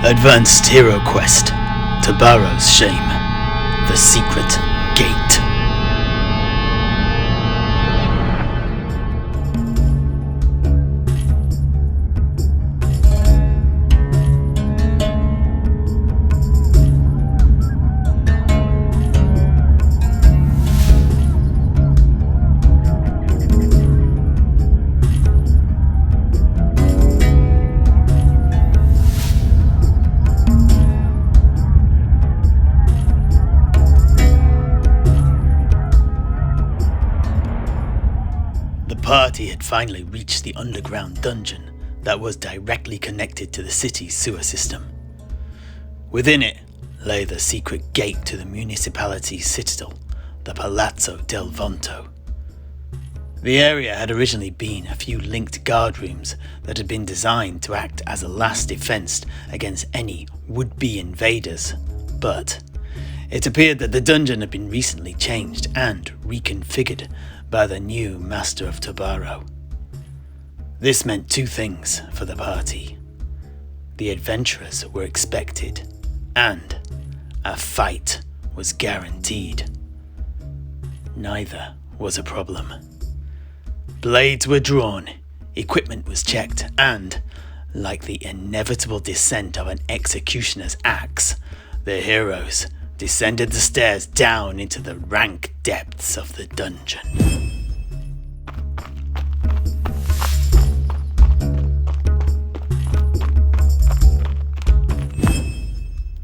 Advanced Heroquest, Tobaro's Shame, The Secret Gate. The party had finally reached the underground dungeon that was directly connected to the city's sewer system. Within it lay the secret gate to the municipality's citadel, the Palazzo del Vonto. The area had originally been a few linked guard rooms that had been designed to act as a last defense against any would-be invaders, but it appeared that the dungeon had been recently changed and reconfigured by the new Master of Tobaro. This meant two things for the party. The adventurers were expected, and a fight was guaranteed. Neither was a problem. Blades were drawn, equipment was checked, and, like the inevitable descent of an executioner's axe, the heroes descended the stairs down into the rank depths of the dungeon.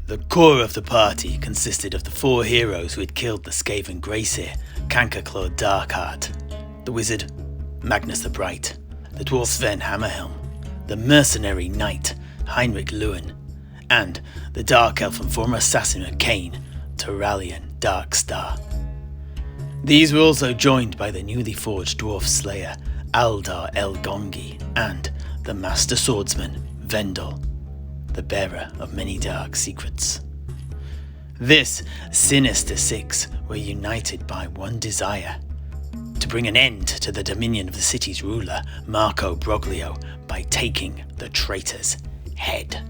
The core of the party consisted of the four heroes who had killed the Skaven Greyseer, Cankerclawed Darkheart, the wizard, Magnus the Bright, the dwarf Sven Hammerhelm, the mercenary knight, Heinrich Lewin, and the dark elf and former assassin of Cain, Tilean Darkstar. These were also joined by the newly forged dwarf slayer, Aldar Elgongi, and the master swordsman, Vendel, the bearer of many dark secrets. This sinister six were united by one desire: to bring an end to the dominion of the city's ruler, Marco Broglio, by taking the traitor's head.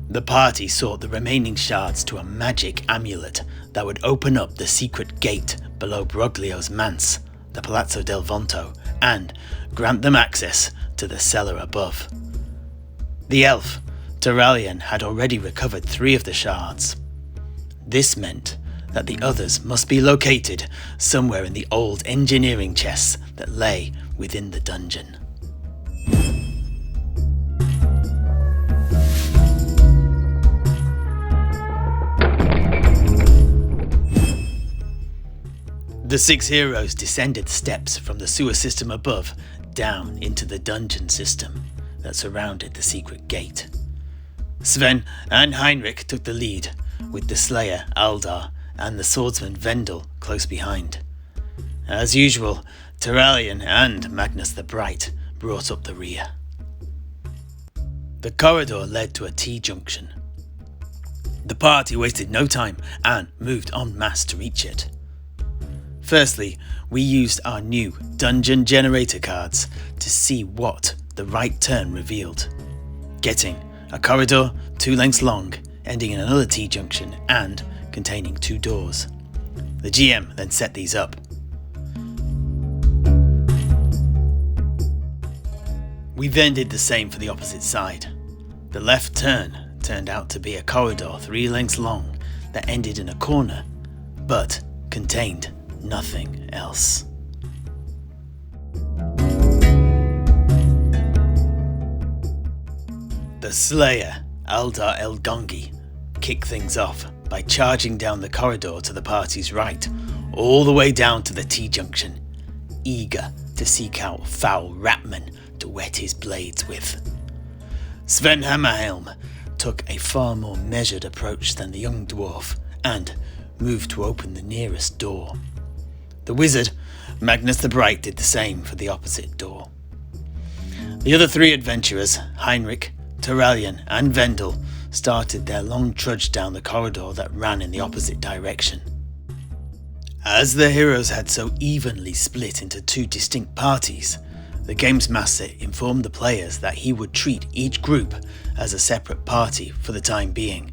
The party sought the remaining shards to a magic amulet that would open up the secret gate below Broglio's manse, the Palazzo del Vonto, and grant them access to the cellar above. The elf, Tilean, had already recovered 3 of the shards. This meant that the others must be located somewhere in the old engineering chests that lay within the dungeon. The 6 heroes descended steps from the sewer system above down into the dungeon system that surrounded the secret gate. Sven and Heinrich took the lead, with the slayer Aldar and the swordsman Vendel close behind. As usual, Tilean and Magnus the Bright brought up the rear. The corridor led to a T-junction. The party wasted no time and moved en masse to reach it. Firstly, we used our new dungeon generator cards to see what the right turn revealed, getting a corridor 2 lengths long, ending in another T-junction and containing 2 doors. The GM then set these up. We then did the same for the opposite side. The left turn turned out to be a corridor 3 lengths long that ended in a corner, but contained nothing else. The slayer, Aldar Elgongi, kicked things off by charging down the corridor to the party's right, all the way down to the T-junction, eager to seek out foul rapmen to wet his blades with. Sven Hammerhelm took a far more measured approach than the young dwarf and moved to open the nearest door. The wizard, Magnus the Bright, did the same for the opposite door. The other 3 adventurers, Heinrich, Tilean and Vendel, started their long trudge down the corridor that ran in the opposite direction. As the heroes had so evenly split into 2 distinct parties, the game's master informed the players that he would treat each group as a separate party for the time being,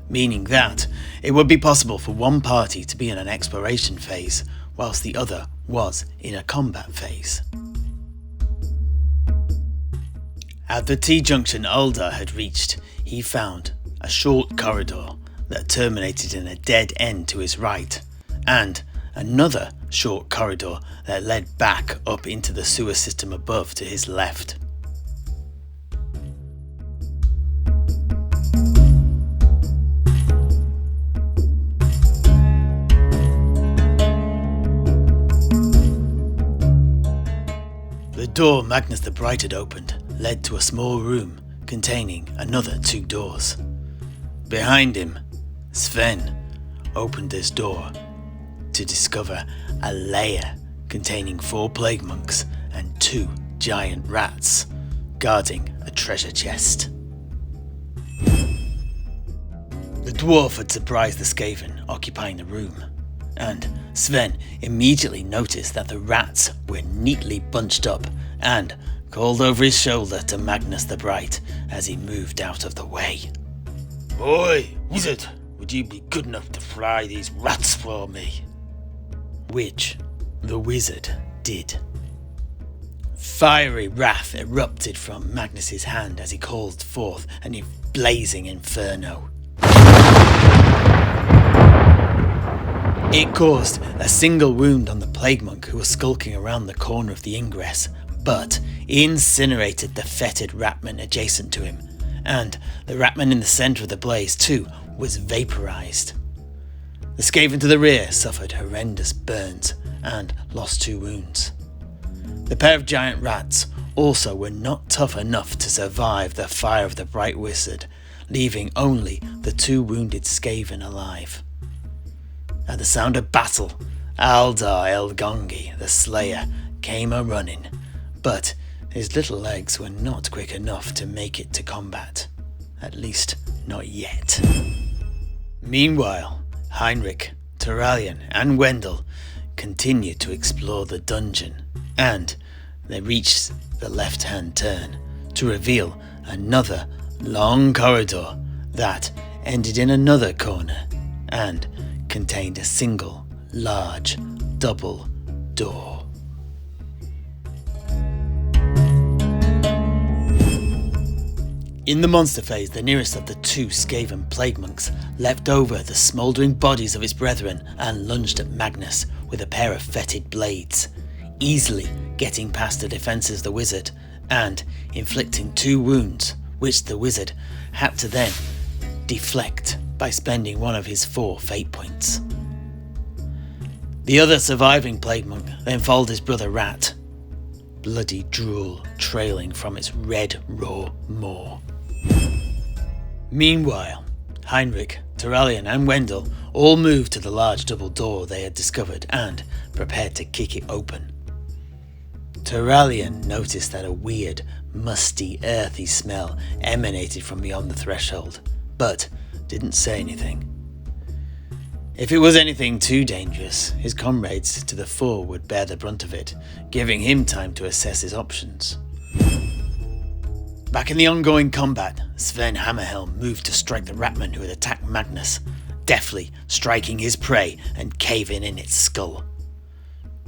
meaning that it would be possible for one party to be in an exploration phase whilst the other was in a combat phase. At the T-junction Uldar had reached, he found a short corridor that terminated in a dead end to his right, and another short corridor that led back up into the sewer system above to his left. The door Magnus the Bright had opened led to a small room containing another 2 doors. Behind him, Sven opened this door to discover a lair containing 4 plague monks and 2 giant rats guarding a treasure chest. The dwarf had surprised the Skaven occupying the room, and Sven immediately noticed that the rats were neatly bunched up and called over his shoulder to Magnus the Bright as he moved out of the way. "Oi, wizard, would you be good enough to fry these rats for me?" Which the wizard did. Fiery wrath erupted from Magnus's hand as he called forth a blazing inferno. It caused a single wound on the plague monk who was skulking around the corner of the ingress, but incinerated the fetid ratman adjacent to him, and the ratman in the centre of the blaze too was vaporised. The Skaven to the rear suffered horrendous burns and lost 2 wounds. The pair of giant rats also were not tough enough to survive the fire of the bright wizard, leaving only the 2 wounded Skaven alive. At the sound of battle, Aldar Elgongi, the Slayer, came a-running, but his little legs were not quick enough to make it to combat. At least, not yet. Meanwhile, Heinrich, Tilean and Wendell continued to explore the dungeon, and they reached the left-hand turn to reveal another long corridor that ended in another corner and contained a single, large, double door. In the monster phase, the nearest of the 2 Skaven plague monks leapt over the smouldering bodies of his brethren and lunged at Magnus with a pair of fetid blades, easily getting past the defences of the wizard and inflicting 2 wounds, which the wizard had to then deflect by spending one of his 4 fate points. The other surviving plague monk then followed his brother Rat, bloody drool trailing from its red raw maw. Meanwhile, Heinrich, Tilean and Wendell all moved to the large double door they had discovered and prepared to kick it open. Tilean noticed that a weird, musty, earthy smell emanated from beyond the threshold, but didn't say anything. If it was anything too dangerous, his comrades to the fore would bear the brunt of it, giving him time to assess his options. Back in the ongoing combat, Sven Hammerhelm moved to strike the ratman who had attacked Magnus, deftly striking his prey and caving in its skull.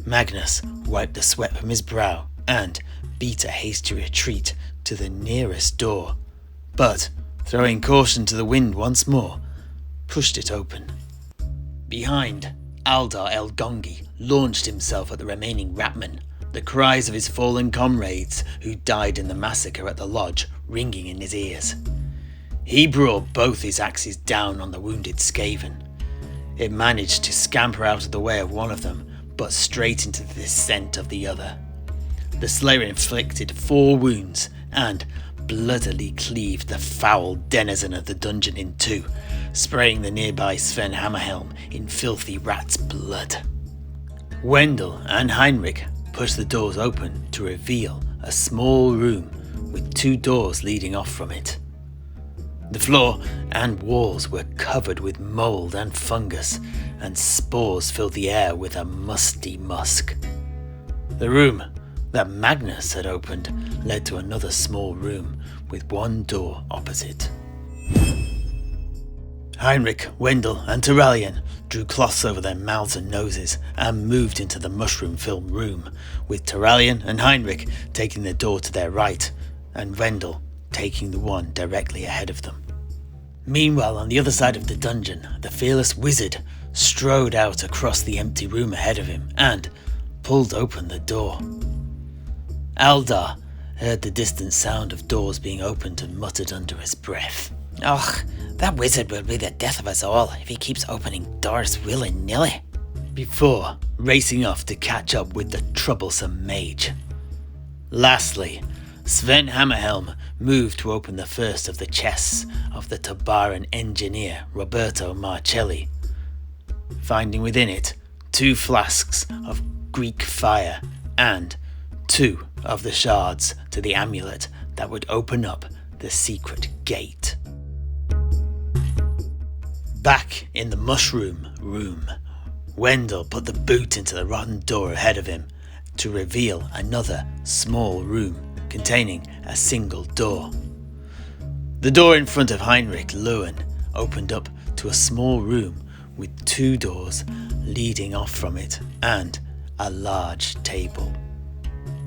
Magnus wiped the sweat from his brow and beat a hasty retreat to the nearest door, but, throwing caution to the wind once more, pushed it open. Behind, Aldar Elgongi launched himself at the remaining ratman, the cries of his fallen comrades who died in the massacre at the lodge ringing in his ears. He brought both his axes down on the wounded Skaven. It managed to scamper out of the way of one of them, but straight into the descent of the other. The Slayer inflicted 4 wounds and bloodily cleaved the foul denizen of the dungeon in 2, spraying the nearby Sven Hammerhelm in filthy rat's blood. Wendell and Heinrich pushed the doors open to reveal a small room with 2 doors leading off from it. The floor and walls were covered with mould and fungus, and spores filled the air with a musty musk. The room that Magnus had opened led to another small room with one door opposite. Heinrich, Wendell and Tilean drew cloths over their mouths and noses and moved into the mushroom-filled room, with Tilean and Heinrich taking the door to their right and Wendell taking the one directly ahead of them. Meanwhile, on the other side of the dungeon, the fearless wizard strode out across the empty room ahead of him and pulled open the door. Aldar heard the distant sound of doors being opened and muttered under his breath, "Ugh, that wizard will be the death of us all if he keeps opening doors willy-nilly," before racing off to catch up with the troublesome mage. Lastly, Sven Hammerhelm moved to open the first of the chests of the Tobaran engineer Roberto Marcelli, finding within it 2 flasks of Greek fire and 2 of the shards to the amulet that would open up the secret gate. Back in the mushroom room, Wendell put the boot into the rotten door ahead of him to reveal another small room containing a single door. The door in front of Heinrich Lewin opened up to a small room with 2 doors leading off from it and a large table.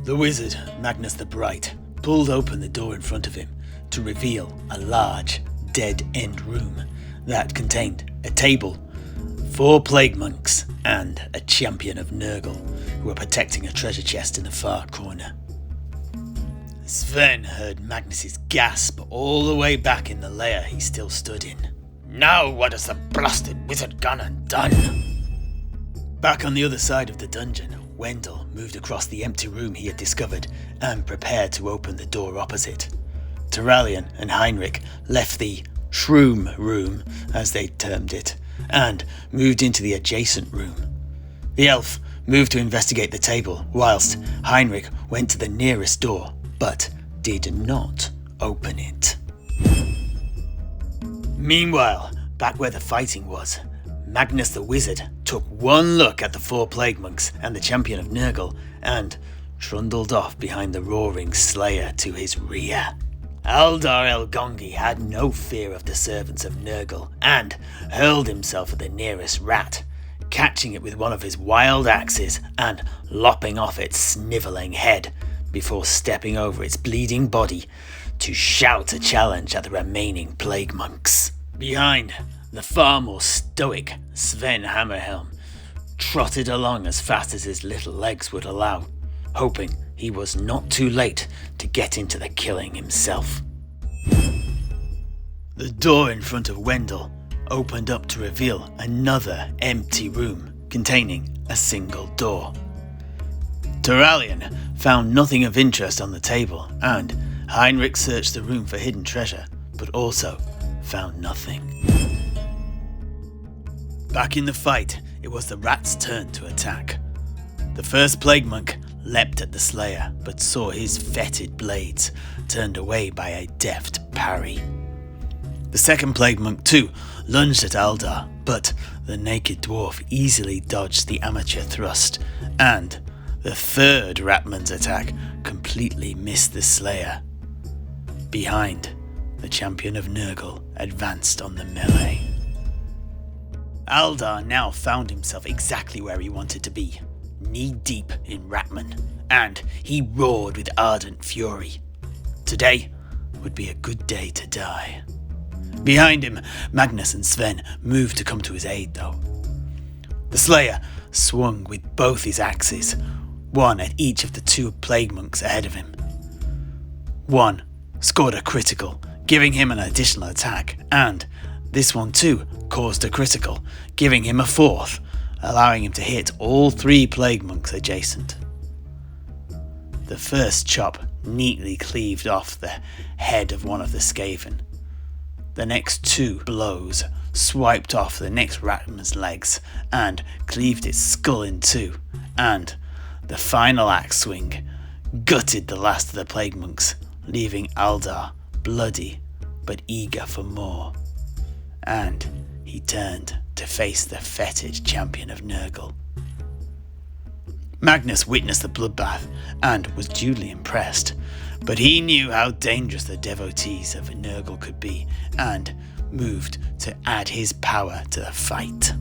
The wizard, Magnus the Bright, pulled open the door in front of him to reveal a large, dead-end room that contained a table, 4 plague monks, and a champion of Nurgle, who were protecting a treasure chest in the far corner. Sven heard Magnus's gasp all the way back in the lair he still stood in. "Now what has the blasted wizard gone and done?" Back on the other side of the dungeon, Wendell moved across the empty room he had discovered and prepared to open the door opposite. Tilean and Heinrich left the shroom room, as they termed it, and moved into the adjacent room. The elf moved to investigate the table, whilst Heinrich went to the nearest door, but did not open it. Meanwhile, back where the fighting was, Magnus the Wizard took one look at the 4 plague monks and the champion of Nurgle and trundled off behind the roaring slayer to his rear. Aldar El-Gongi had no fear of the servants of Nurgle and hurled himself at the nearest rat, catching it with one of his wild axes and lopping off its snivelling head before stepping over its bleeding body to shout a challenge at the remaining plague monks. Behind, the far more stoic Sven Hammerhelm trotted along as fast as his little legs would allow, hoping he was not too late to get into the killing himself. The door in front of Wendell opened up to reveal another empty room containing a single door. Tilean found nothing of interest on the table, and Heinrich searched the room for hidden treasure, but also found nothing. Back in the fight, it was the rat's turn to attack. The first plague monk leapt at the slayer, but saw his fetid blades turned away by a deft parry. The second plague monk too lunged at Aldar, but the naked dwarf easily dodged the amateur thrust, and the third ratman's attack completely missed the slayer. Behind, the champion of Nurgle advanced on the melee. Aldar now found himself exactly where he wanted to be, knee-deep in Ratman, and he roared with ardent fury. Today would be a good day to die. Behind him, Magnus and Sven moved to come to his aid, though. The Slayer swung with both his axes, one at each of the 2 plague monks ahead of him. One scored a critical, giving him an additional attack, and this one too caused a critical, giving him a 4th, allowing him to hit all 3 plague monks adjacent. The first chop neatly cleaved off the head of one of the Skaven. The next 2 blows swiped off the next Ratman's legs and cleaved its skull in 2, and the final axe swing gutted the last of the plague monks, leaving Aldar bloody but eager for more. And he turned to face the fetid champion of Nurgle. Magnus witnessed the bloodbath and was duly impressed, but he knew how dangerous the devotees of Nurgle could be and moved to add his power to the fight.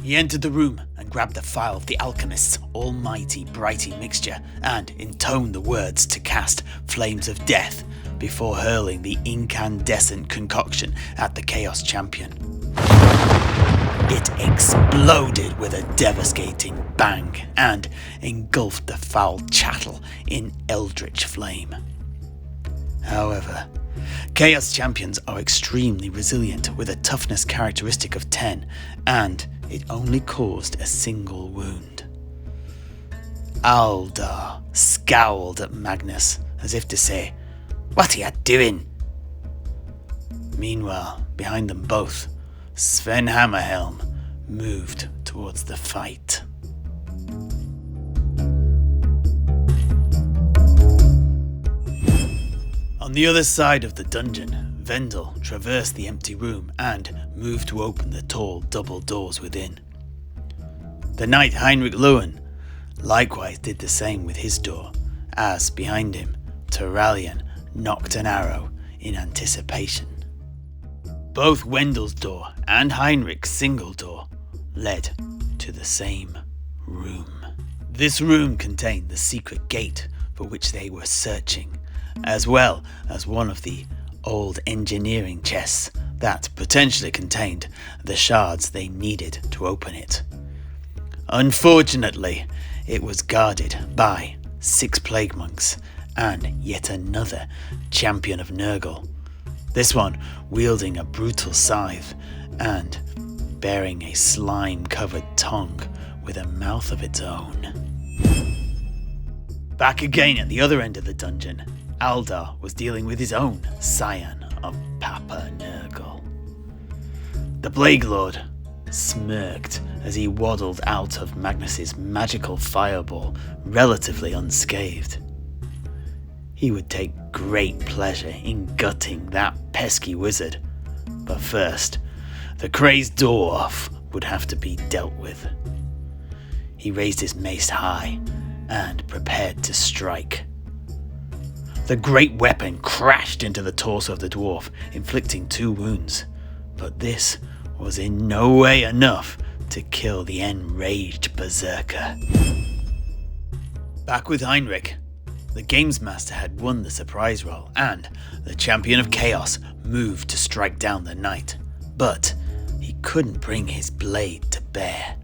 He entered the room and grabbed the phial of the alchemist's almighty brighty mixture and intoned the words to cast flames of death before hurling the incandescent concoction at the Chaos Champion. It exploded with a devastating bang and engulfed the foul chattel in eldritch flame. However, Chaos Champions are extremely resilient with a toughness characteristic of 10, and it only caused a single wound. Aldar scowled at Magnus as if to say, "What are you doing?" Meanwhile, behind them both, Sven Hammerhelm moved towards the fight. On the other side of the dungeon, Vendel traversed the empty room and moved to open the tall double doors within. The knight Heinrich Lowen likewise did the same with his door, as behind him, Tilean knocked an arrow in anticipation. Both Wendel's door and Heinrich's single door led to the same room. This room contained the secret gate for which they were searching, as well as one of the old engineering chests that potentially contained the shards they needed to open it. Unfortunately, it was guarded by 6 plague monks and yet another champion of Nurgle, this one wielding a brutal scythe and bearing a slime-covered tongue with a mouth of its own. Back again at the other end of the dungeon, Aldar was dealing with his own scion of Papa Nurgle. The Plague Lord smirked as he waddled out of Magnus's magical fireball relatively unscathed. He would take great pleasure in gutting that pesky wizard, but first, the crazed dwarf would have to be dealt with. He raised his mace high and prepared to strike. The great weapon crashed into the torso of the dwarf, inflicting 2 wounds, but this was in no way enough to kill the enraged berserker. Back with Heinrich, the Games Master had won the surprise roll, and the Champion of Chaos moved to strike down the knight, but he couldn't bring his blade to bear.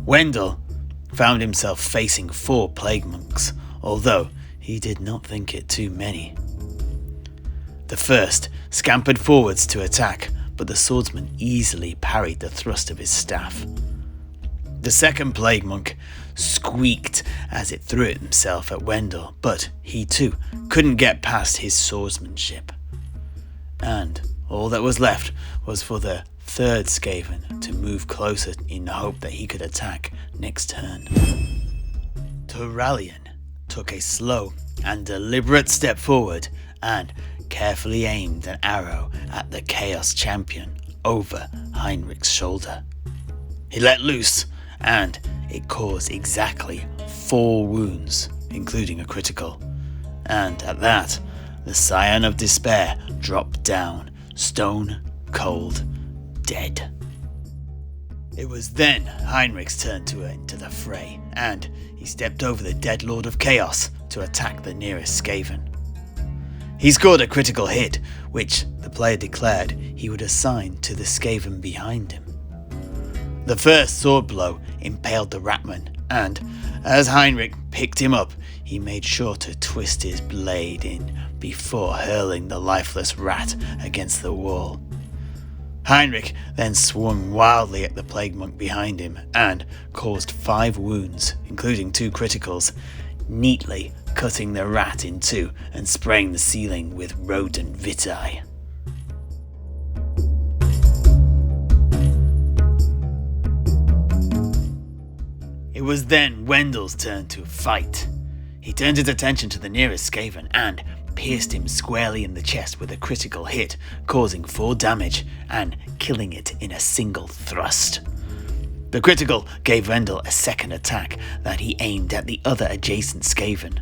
Wendel found himself facing 4 plague monks, although he did not think it too many. The first scampered forwards to attack, but the swordsman easily parried the thrust of his staff. The second plague monk squeaked as it threw himself at Wendel, but he too couldn't get past his swordsmanship. And all that was left was for the third Skaven to move closer in the hope that he could attack next turn. Tilean took a slow and deliberate step forward and carefully aimed an arrow at the Chaos Champion over Heinrich's shoulder. He let loose, and it caused exactly 4 wounds, including a critical. And at that, the Scion of Despair dropped down, stone cold, dead. It was then Heinrich's turn to enter the fray, and he stepped over the dead Lord of Chaos to attack the nearest Skaven. He scored a critical hit, which the player declared he would assign to the Skaven behind him. The first sword blow impaled the Ratman, and as Heinrich picked him up, he made sure to twist his blade in before hurling the lifeless rat against the wall. Heinrich then swung wildly at the plague monk behind him and caused 5 wounds, including 2 criticals, neatly cutting the rat in 2 and spraying the ceiling with rodent vitae. It was then Wendel's turn to fight. He turned his attention to the nearest Skaven and pierced him squarely in the chest with a critical hit, causing 4 damage and killing it in a single thrust. The critical gave Vendel a second attack that he aimed at the other adjacent Skaven.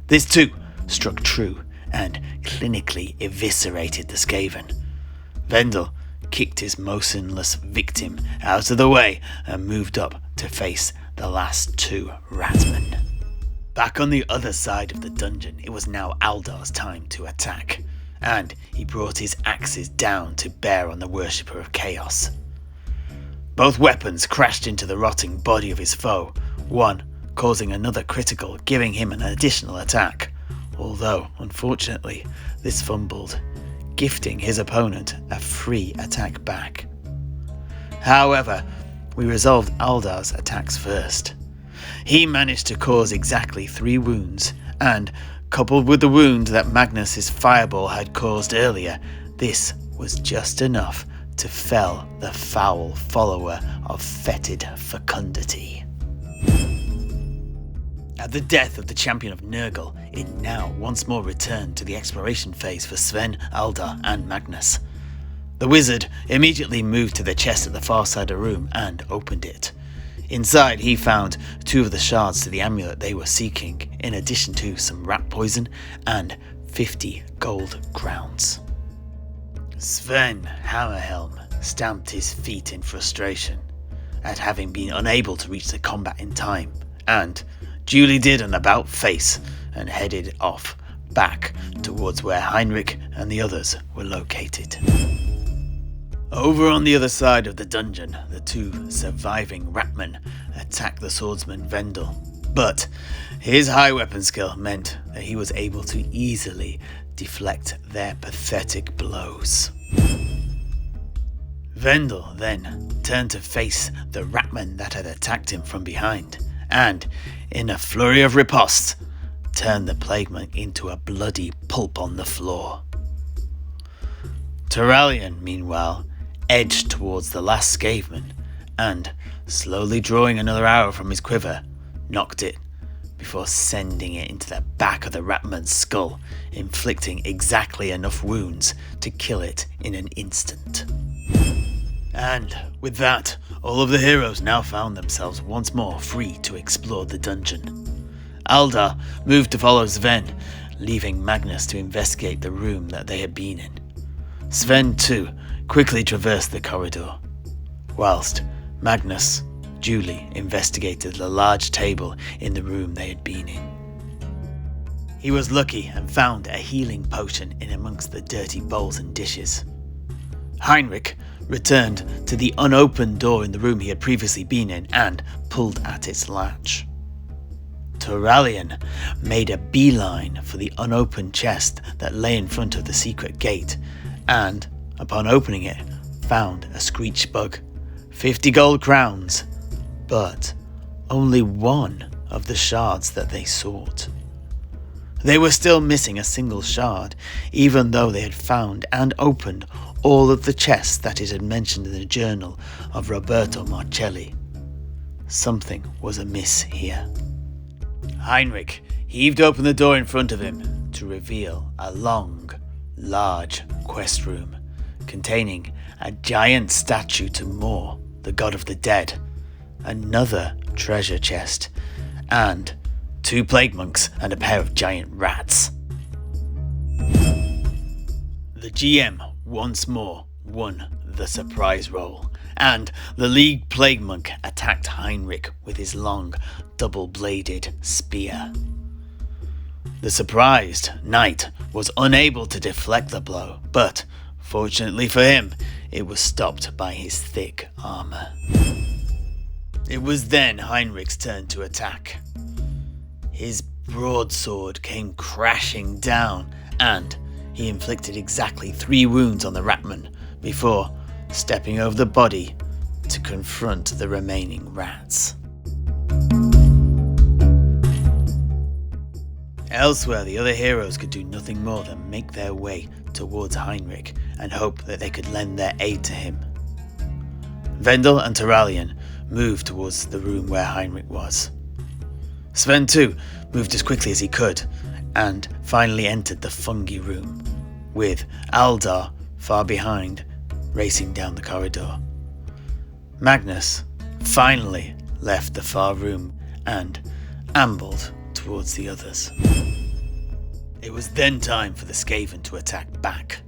This too struck true and clinically eviscerated the Skaven. Vendel kicked his motionless victim out of the way and moved up to face the last two ratmen. Back on the other side of the dungeon, it was now Aldar's time to attack, and he brought his axes down to bear on the worshipper of chaos. Both weapons crashed into the rotting body of his foe, one causing another critical, giving him an additional attack, although, unfortunately, this fumbled, gifting his opponent a free attack back. However, we resolved Aldar's attacks first. He managed to cause exactly 3 wounds, and, coupled with the wound that Magnus's fireball had caused earlier, this was just enough to fell the foul follower of fetid fecundity. At the death of the champion of Nurgle, it now once more returned to the exploration phase for Sven, Aldar, and Magnus. The wizard immediately moved to the chest at the far side of the room and opened it. Inside, he found 2 of the shards to the amulet they were seeking, in addition to some rat poison and 50 gold crowns. Sven Hammerhelm stamped his feet in frustration at having been unable to reach the combat in time, and duly did an about-face and headed off back towards where Heinrich and the others were located. Over on the other side of the dungeon, the 2 surviving ratmen attacked the swordsman Vendel, but his high weapon skill meant that he was able to easily deflect their pathetic blows. Vendel then turned to face the ratman that had attacked him from behind, and, in a flurry of riposte, turned the plague monk into a bloody pulp on the floor. Tilean, meanwhile, edged towards the last Skaven, and, slowly drawing another arrow from his quiver, knocked it before sending it into the back of the ratman's skull, inflicting exactly enough wounds to kill it in an instant. And with that, all of the heroes now found themselves once more free to explore the dungeon. Aldar moved to follow Sven, leaving Magnus to investigate the room that they had been in. Sven, too, quickly traversed the corridor, whilst Magnus duly investigated the large table in the room they had been in. He was lucky and found a healing potion in amongst the dirty bowls and dishes. Heinrich returned to the unopened door in the room he had previously been in and pulled at its latch. Tilean made a beeline for the unopened chest that lay in front of the secret gate and, upon opening it, found a screech bug, 50 gold crowns, but only 1 of the shards that they sought. They were still missing a single shard, even though they had found and opened all of the chests that it had mentioned in the journal of Roberto Marcelli. Something was amiss here. Heinrich heaved open the door in front of him to reveal a long, large quest room containing a giant statue to Mor, the god of the dead, another treasure chest, and 2 plague monks and a pair of giant rats. The GM once more won the surprise roll, and the League Plague Monk attacked Heinrich with his long, double-bladed spear. The surprised knight was unable to deflect the blow, but, fortunately for him, it was stopped by his thick armor. It was then Heinrich's turn to attack. His broadsword came crashing down, and he inflicted exactly 3 wounds on the ratman before stepping over the body to confront the remaining rats. Elsewhere, the other heroes could do nothing more than make their way towards Heinrich and hope that they could lend their aid to him. Vendel and Tilean moved towards the room where Heinrich was. Sven too moved as quickly as he could and finally entered the fungi room, with far behind, racing down the corridor. Magnus finally left the far room and ambled towards the others. It was then time for the Skaven to attack back.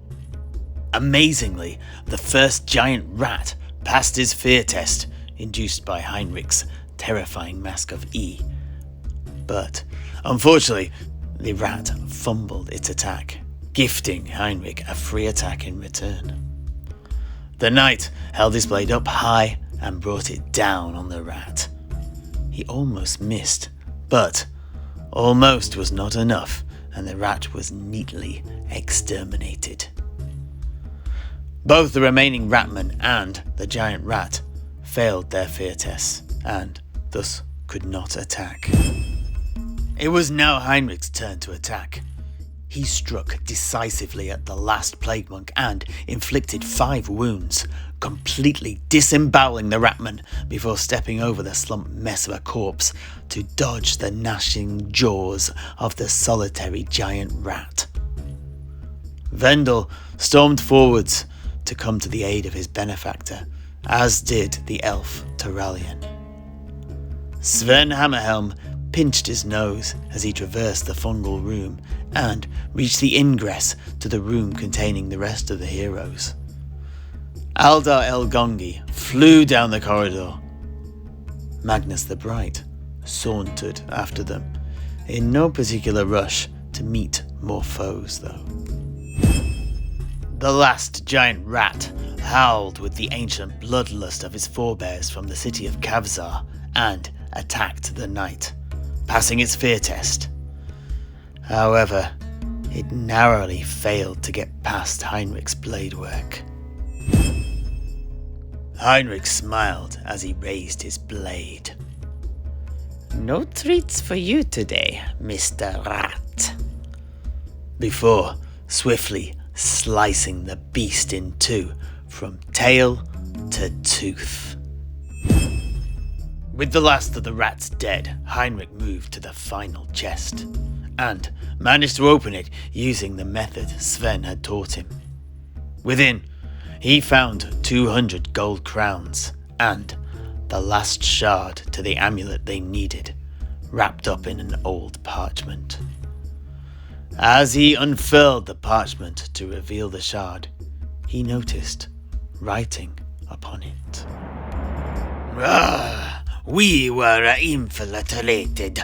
Amazingly, the first giant rat passed his fear test, induced by Heinrich's terrifying mask of E. But, unfortunately, the rat fumbled its attack, gifting Heinrich a free attack in return. The knight held his blade up high and brought it down on the rat. He almost missed, but almost was not enough, and the rat was neatly exterminated. Both the remaining ratmen and the giant rat failed their fear tests, and thus could not attack. It was now Heinrich's turn to attack. He struck decisively at the last plague monk and inflicted 5 wounds, completely disemboweling the ratman before stepping over the slumped mess of a corpse to dodge the gnashing jaws of the solitary giant rat. Vendel stormed forwards to come to the aid of his benefactor, as did the elf Tilean. Sven Hammerhelm pinched his nose as he traversed the fungal room and reached the ingress to the room containing the rest of the heroes. Aldar Elgongi flew down the corridor. Magnus the Bright sauntered after them, in no particular rush to meet more foes though. The last giant rat howled with the ancient bloodlust of his forebears from the city of Kavzar and attacked the knight, passing its fear test. However, it narrowly failed to get past Heinrich's blade work. Heinrich smiled as he raised his blade. No treats for you today, Mr. Rat. Before swiftly slicing the beast in two from tail to tooth. With the last of the rats dead, Heinrich moved to the final chest and managed to open it using the method Sven had taught him. Within, he found 200 gold crowns and the last shard to the amulet they needed, wrapped up in an old parchment. As he unfurled the parchment to reveal the shard, he noticed writing upon it. We were infiltrated.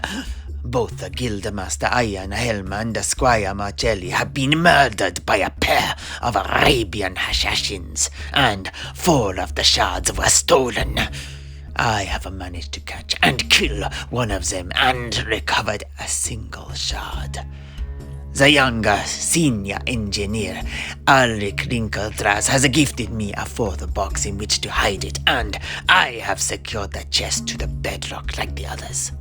Both the Guildmaster Ian Helm and the Squire Marcelli have been murdered by a pair of Arabian assassins, and 4 of the shards were stolen. I have managed to catch and kill one of them and recovered a single shard. The younger senior engineer, Ulrich Rinkeldras, has gifted me a 4th box in which to hide it, and I have secured the chest to the bedrock like the others.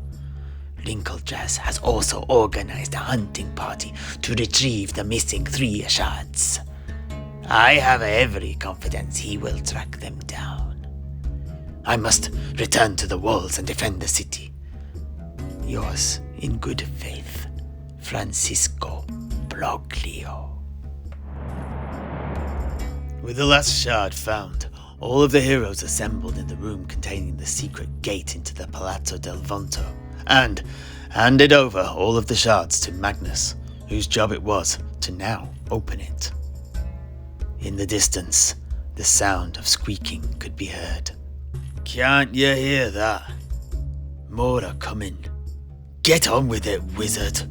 Rinkeldras has also organized a hunting party to retrieve the missing 3 shards. I have every confidence he will track them down. I must return to the walls and defend the city. Yours in good faith, Francisco Broglio. With the last shard found, all of the heroes assembled in the room containing the secret gate into the Palazzo del Vonto, and handed over all of the shards to Magnus, whose job it was to now open it. In the distance, the sound of squeaking could be heard. Can't you hear that? More are coming. Get on with it, wizard.